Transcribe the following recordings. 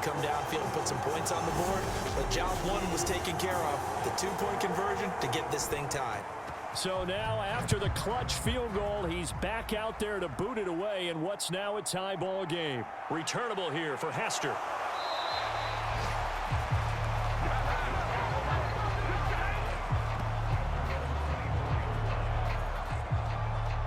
come downfield and put some points on the board, but job one was taken care of. The two-point conversion to get this thing tied. So now after the clutch field goal, he's back out there to boot it away in what's now a tie ball game. Returnable here for Hester.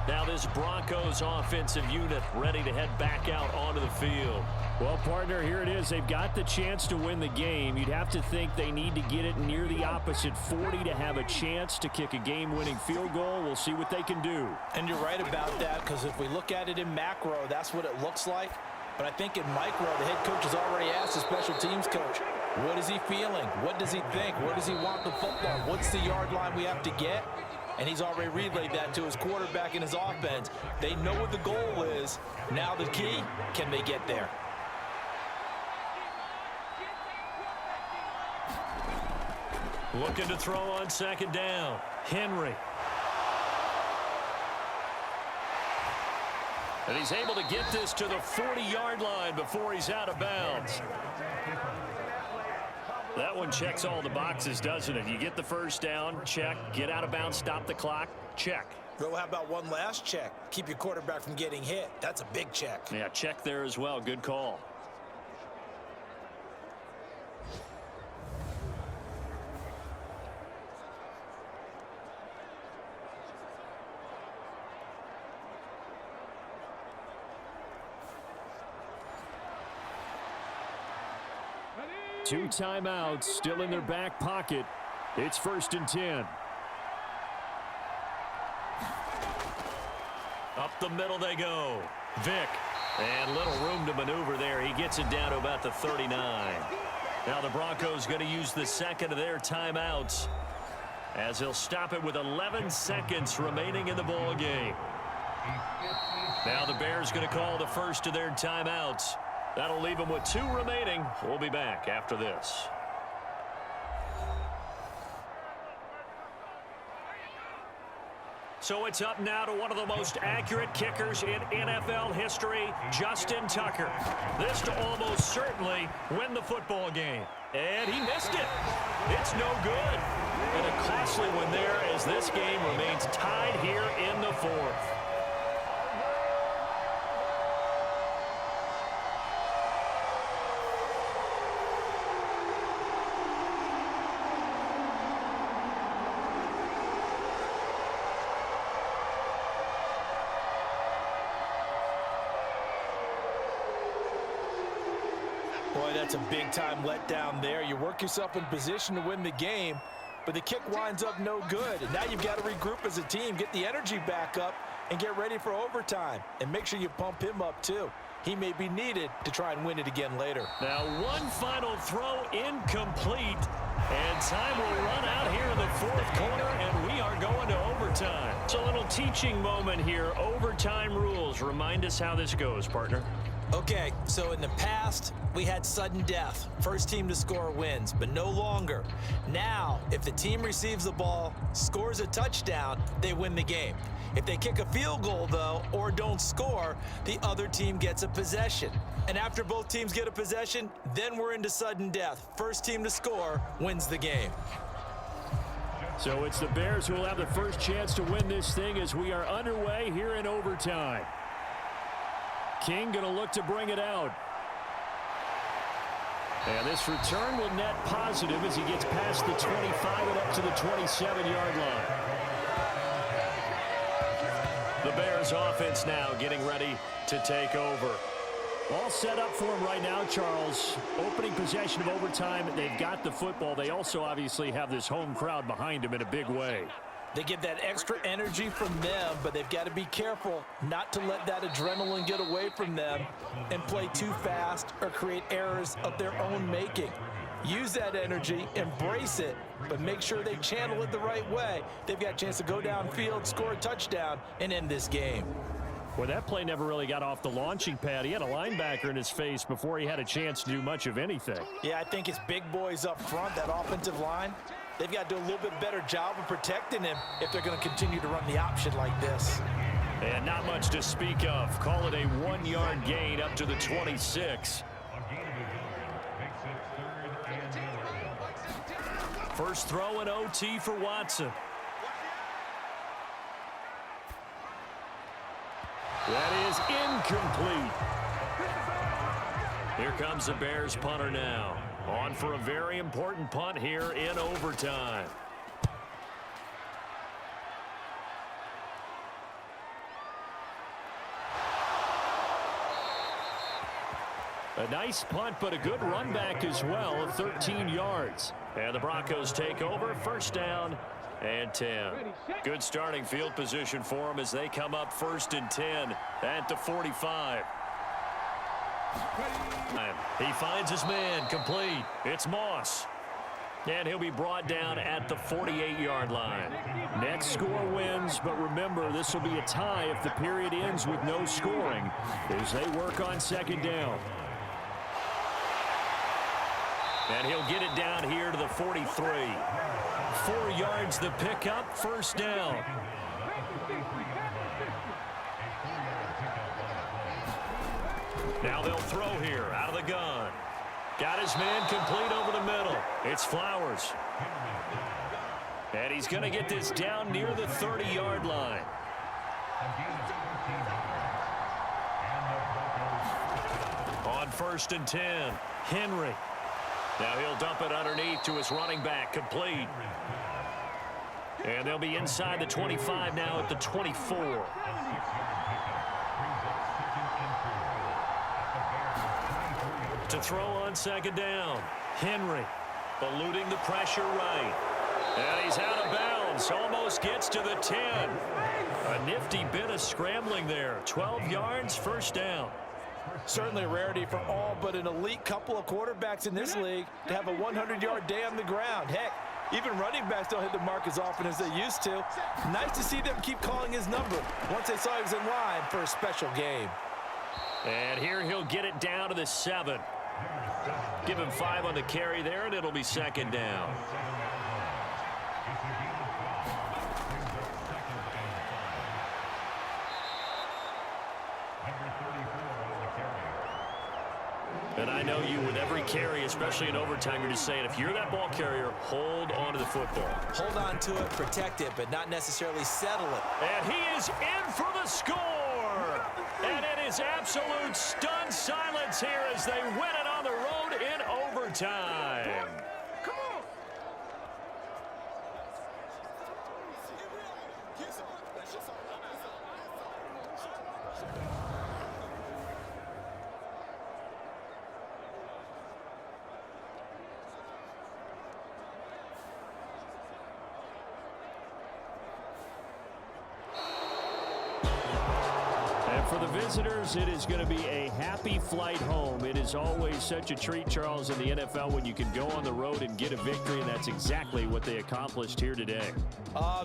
Now this Broncos offensive unit ready to head back out onto the field. Well, partner, here it is. They've got the chance to win the game. You'd have to think they need to get it near the opposite 40 to have a chance to kick a game-winning field goal. We'll see what they can do. And you're right about that, because if we look at it in macro, that's what it looks like. But I think in micro, the head coach has already asked the special teams coach, what is he feeling? What does he think? Where does he want the football? What's the yard line we have to get? And he's already relayed that to his quarterback and his offense. They know what the goal is. Now the key, can they get there? Looking to throw on second down. Henry. And he's able to get this to the 40-yard line before he's out of bounds. That one checks all the boxes, doesn't it? You get the first down, check. Get out of bounds, stop the clock, check. Well, how about one last check? Keep your quarterback from getting hit. That's a big check. Yeah, check there as well. Good call. Two timeouts still in their back pocket. It's 1st and 10. Up the middle they go. Vick. And little room to maneuver there. He gets it down to about the 39. Now the Broncos going to use the second of their timeouts, as they'll stop it with 11 seconds remaining in the ball game. Now the Bears going to call the first of their timeouts. That'll leave them with 2 remaining. We'll be back after this. So it's up now to one of the most accurate kickers in NFL history, Justin Tucker. This to almost certainly win the football game. And he missed it. It's no good. And a costly one there, as this game remains tied here in the 4th. Boy, that's a big-time letdown there. You work yourself in position to win the game, but the kick winds up no good. And now you've got to regroup as a team, get the energy back up, and get ready for overtime. And make sure you pump him up, too. He may be needed to try and win it again later. Now one final throw incomplete. And time will run out here in the 4th quarter, and we are going to overtime. It's a little teaching moment here. Overtime rules. Remind us how this goes, partner. Okay, so in the past, we had sudden death. First team to score wins, but no longer. Now, if the team receives the ball, scores a touchdown, they win the game. If they kick a field goal, though, or don't score, the other team gets a possession. And after both teams get a possession, then we're into sudden death. First team to score wins the game. So it's the Bears who will have the first chance to win this thing as we are underway here in overtime. King going to look to bring it out. And this return will net positive as he gets past the 25 and up to the 27-yard line. The Bears offense now getting ready to take over. All set up for him right now, Charles. Opening possession of overtime. They've got the football. They also obviously have this home crowd behind them in a big way. They get that extra energy from them, but they've got to be careful not to let that adrenaline get away from them and play too fast or create errors of their own making. Use that energy, embrace it, but make sure they channel it the right way. They've got a chance to go downfield, score a touchdown, and end this game. Well, that play never really got off the launching pad. He had a linebacker in his face before he had a chance to do much of anything. Yeah, I think his big boys up front, that offensive line, they've got to do a little bit better job of protecting him if they're going to continue to run the option like this. And not much to speak of. Call it a 1-yard gain up to the 26. First throw in OT for Watson. That is incomplete. Here comes the Bears punter now. On for a very important punt here in overtime. A nice punt, but a good run back as well of 13 yards. And the Broncos take over, first down and 10. Good starting field position for them as they come up first and 10 at the 45. He finds his man, complete. It's Moss. And he'll be brought down at the 48-yard line. Next score wins, but remember, this will be a tie if the period ends with no scoring as they work on second down. And he'll get it down here to the 43. 4 yards the pickup, first down. Now they'll throw here out of the gun. Got his man complete over the middle. It's Flowers. And he's going to get this down near the 30-yard line. On first and 10, Henry. Now he'll dump it underneath to his running back, complete. And they'll be inside the 25 now at the 24. To throw on second down, Henry eluding the pressure right. And he's out of bounds, almost gets to the 10. A nifty bit of scrambling there. 12 yards, first down. Certainly a rarity for all but an elite couple of quarterbacks in this league to have a 100-yard day on the ground. Heck, even running backs don't hit the mark as often as they used to. Nice to see them keep calling his number once they saw he was in line for a special game. And here he'll get it down to the 7. Give him 5 on the carry there, and it'll be second down. And I know you, with every carry, especially in overtime, you're just saying, if you're that ball carrier, hold on to the football. Hold on to it, protect it, but not necessarily settle it. And he is in for the score. And it is absolute stunned silence here as they win it on the road in overtime. Come on. For the visitors, it is going to be a happy flight home. It is always such a treat, Charles, in the NFL when you can go on the road and get a victory, and that's exactly what they accomplished here today.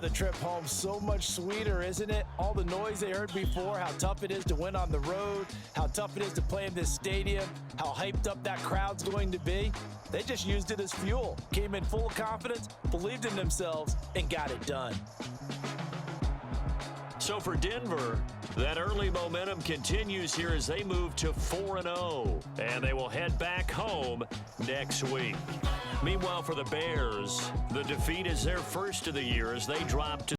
The trip home so much sweeter, isn't it? All the noise they heard before, how tough it is to win on the road, how tough it is to play in this stadium, how hyped up that crowd's going to be. They just used it as fuel, came in full of confidence, believed in themselves, and got it done. So for Denver, that early momentum continues here as they move to 4-0, and they will head back home next week. Meanwhile, for the Bears, the defeat is their first of the year as they drop to